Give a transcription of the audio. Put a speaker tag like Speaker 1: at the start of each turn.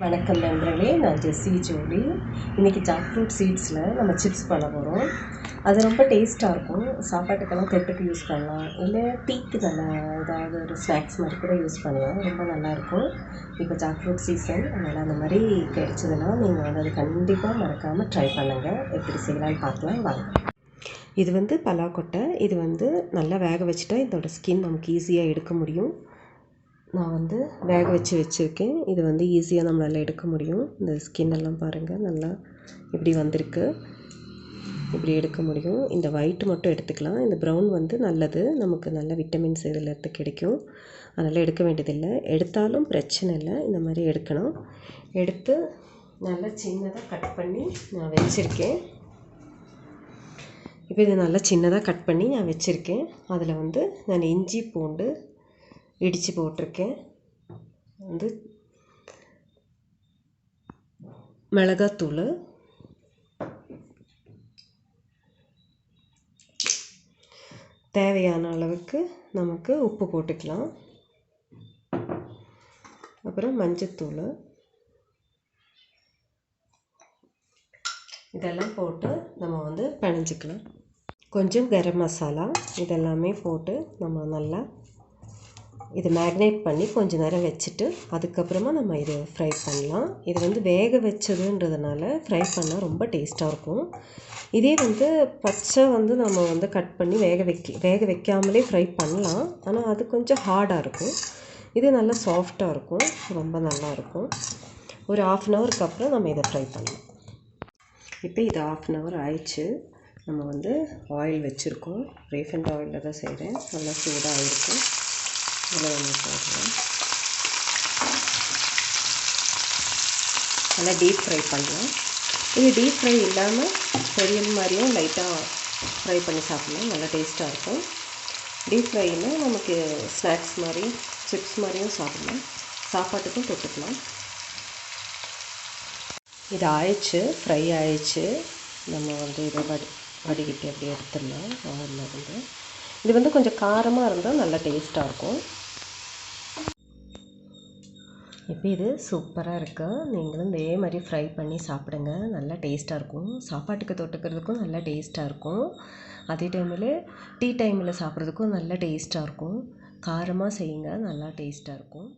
Speaker 1: வணக்கம் நண்பர்களே, நான் ஜெஸ்ஸி ஜோலி. இன்றைக்கி ஜாக் ஃப்ரூட் சீட்ஸில் நம்ம சிப்ஸ் பண்ண போகிறோம். அது ரொம்ப டேஸ்ட்டாக இருக்கும். சாப்பாட்டுக்கெல்லாம் தொட்டுக்கு யூஸ் பண்ணலாம், இல்லை டீக்கு நல்லா ஏதாவது ஒரு ஸ்நாக்ஸ் மாதிரி கூட யூஸ் பண்ணலாம். ரொம்ப நல்லாயிருக்கும். இப்போ ஜாக் ஃப்ரூட் சீசன், அதனால் அந்த மாதிரி கிடைச்சதுன்னா நீங்கள் வந்து அது கண்டிப்பாக மறக்காமல் ட்ரை பண்ணுங்கள். எப்படி செய்யலான்னு பார்க்கலாம் வாங்க. இது பலாக்கொட்டை. இது நல்லா வேக வச்சுட்டா இதோட ஸ்கின் நமக்கு ஈஸியாக எடுக்க முடியும். நான் வேக வச்சுருக்கேன். இது ஈஸியாக நம்மளால் எடுக்க முடியும். இந்த ஸ்கின் எல்லாம் பாருங்கள், நல்லா இப்படி வந்திருக்கு. இப்படி எடுக்க முடியும். இந்த ஒயிட் மட்டும் எடுத்துக்கலாம். இந்த ப்ரௌன் நல்லது, நமக்கு நல்ல விட்டமின்ஸ் இதில் இருந்து கிடைக்கும். அதனால் எடுக்க வேண்டியதில்லை. எடுத்தாலும் பிரச்சனை இல்லை. இந்த மாதிரி எடுக்கணும். எடுத்து நல்லா சின்னதாக கட் பண்ணி நான் வச்சுருக்கேன். இப்போ இது நல்லா சின்னதாக கட் பண்ணி நான் வச்சுருக்கேன். அதில் நான் இஞ்சி பூண்டு இடித்து போட்டிருக்கேன். மிளகாத்தூள், தேவையான அளவுக்கு நமக்கு உப்பு போட்டுக்கலாம். அப்புறம் மஞ்சத்தூள், இதெல்லாம் போட்டு நம்ம பிணைஞ்சிக்கலாம். கொஞ்சம் கரம் மசாலா, இதெல்லாமே போட்டு நம்ம நல்லா இதை மேக்னேட் பண்ணி கொஞ்சம் நேரம் வச்சுட்டு அதுக்கப்புறமா நம்ம இதை ஃப்ரை பண்ணலாம். இது வேக வச்சதுன்றதுனால ஃப்ரை பண்ணால் ரொம்ப டேஸ்ட்டாக இருக்கும். இதே பச்சை நம்ம கட் பண்ணி வேக வைக்காமலே ஃப்ரை பண்ணலாம். ஆனால் அது கொஞ்சம் ஹார்டாக இருக்கும். இது நல்லா சாஃப்டாக இருக்கும், ரொம்ப நல்லாயிருக்கும். ஒரு 1/2 ஹவருக்கு அப்புறம் நம்ம இதை ஃப்ரை பண்ணலாம். இப்போ இது 1/2 ஹவர் ஆயிடுச்சு. நம்ம ஆயில் வச்சுருக்கோம். ரீஃபைண்ட் ஆயிலில் தான் செய்கிறேன். நல்லா சூடாக இருக்கும். இதில் போடலாம். நல்லா டீப் ஃப்ரை பண்ணலாம். இது டீப் ஃப்ரை இல்லாமல் பொரியல் மாதிரியும் லைட்டாக ஃப்ரை பண்ணி சாப்பிட்லாம். நல்லா டேஸ்ட்டாக இருக்கும். டீப் ஃப்ரைன்னா நமக்கு ஸ்நாக்ஸ் மாதிரி சிப்ஸ் மாதிரியும் சாப்பிட்லாம், சாப்பாட்டுக்கும் தொட்டுக்கலாம். இது ஆயிடுச்சு, ஃப்ரை ஆயிடுச்சு. நம்ம இதை வடிகட்டி அப்படியே எடுத்துடலாம் ஆயிலில். இது கொஞ்சம் காரமாக இருந்தால் நல்லா டேஸ்ட்டாக இருக்கும். இப்போ இது சூப்பராக இருக்குது. நீங்களும் இதே மாதிரி ஃப்ரை பண்ணி சாப்பிடுங்க. நல்லா டேஸ்ட்டாக இருக்கும். சாப்பாட்டுக்கு தொட்டுக்கிறதுக்கும் நல்லா டேஸ்ட்டாக இருக்கும். அதே டைமில் டீ டைமில் சாப்பிட்றதுக்கும் நல்லா டேஸ்ட்டாக இருக்கும். காரமாக செய்யுங்க, நல்லா டேஸ்ட்டாக இருக்கும்.